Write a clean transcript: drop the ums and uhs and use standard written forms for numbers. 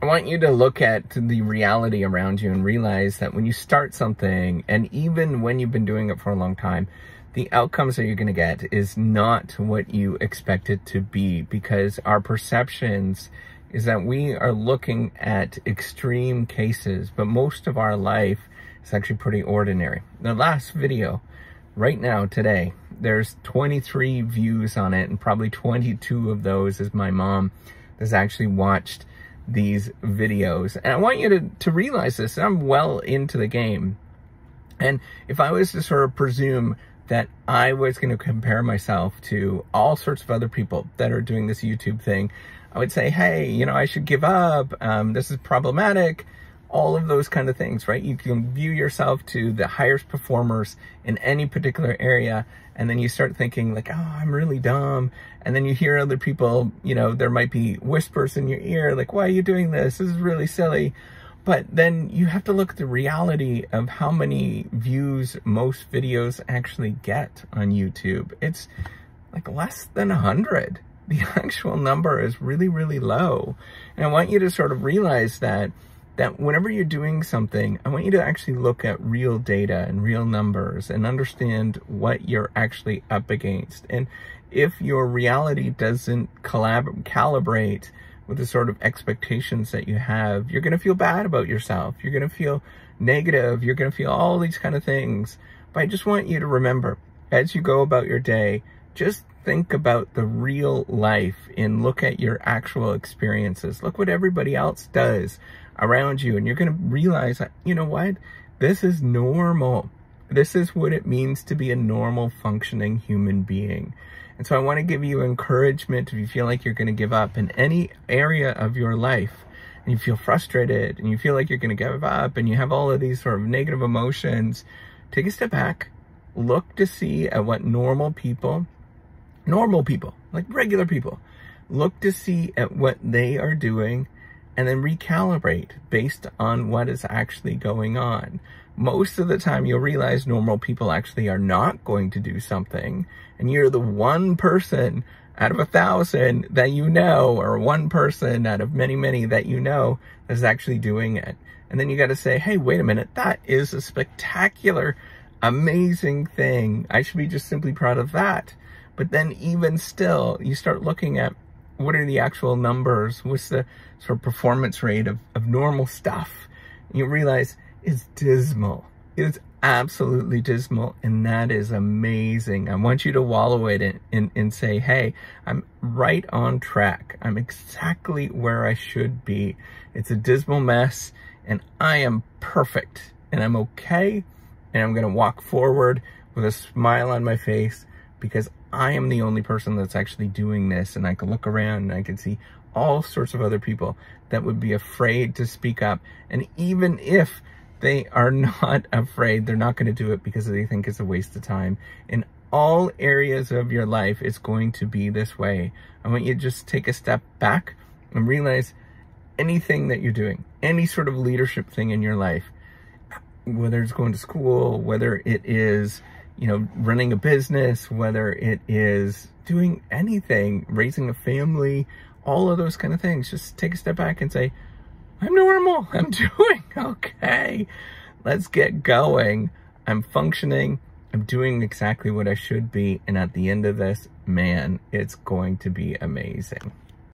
I want you to look at the reality around you and realize that when you start something, and even when you've been doing it for a long time, the outcomes that you're going to get is not what you expect it to be, because our perceptions is that we are looking at extreme cases, but most of our life is actually pretty ordinary. The last video, right now, today, there's 23 views on it, and probably 22 of those is my mom has actually watched these videos. And I want you to realize this. I'm well into the game. And if I was to sort of presume that I was going to compare myself to all sorts of other people that are doing this YouTube thing, I would say, hey, you know, I should give up. This is problematic. All of those kind of things, right? You can view yourself to the highest performers in any particular area, and then you start thinking like, oh, I'm really dumb. And then you hear other people, you know, there might be whispers in your ear like, why are you doing this? This is really silly. But then you have to look at the reality of how many views most videos actually get on YouTube. It's like less than 100. The actual number is really, really low. And I want you to sort of realize that whenever you're doing something, I want you to actually look at real data and real numbers and understand what you're actually up against. And if your reality doesn't calibrate with the sort of expectations that you have, you're going to feel bad about yourself. You're going to feel negative. You're going to feel all these kind of things. But I just want you to remember, as you go about your day, just think about the real life and look at your actual experiences. Look what everybody else does around you, and you're going to realize, you know what? This is normal. This is what it means to be a normal functioning human being. And so I want to give you encouragement. If you feel like you're going to give up in any area of your life, and you feel frustrated, and you feel like you're going to give up, and you have all of these sort of negative emotions, take a step back, look to see at what normal people, like regular people, look to see at what they are doing, and then recalibrate based on what is actually going on. Most of the time you'll realize normal people actually are not going to do something, and you're the one person out of 1,000 that you know, or one person out of many, many that you know is actually doing it. And then you got to say, hey, wait a minute, that is a spectacular, amazing thing. I should be just simply proud of that. But then even still, you start looking at what are the actual numbers, what's the sort of performance rate of normal stuff. And you realize it's dismal. It's absolutely dismal, and that is amazing. I want you to wallow it and say, hey, I'm right on track. I'm exactly where I should be. It's a dismal mess, and I am perfect, and I'm okay, and I'm going to walk forward with a smile on my face, because I am the only person that's actually doing this, and I can look around and I can see all sorts of other people that would be afraid to speak up. And even if they are not afraid, they're not going to do it because they think it's a waste of time. In all areas of your life, it's going to be this way. I want you to just take a step back and realize anything that you're doing, any sort of leadership thing in your life, whether it's going to school, whether it is, you know, running a business, whether it is doing anything, raising a family, all of those kind of things, just take a step back and say, I'm normal, I'm doing okay, let's get going, I'm functioning, I'm doing exactly what I should be, and at the end of this, man, it's going to be amazing.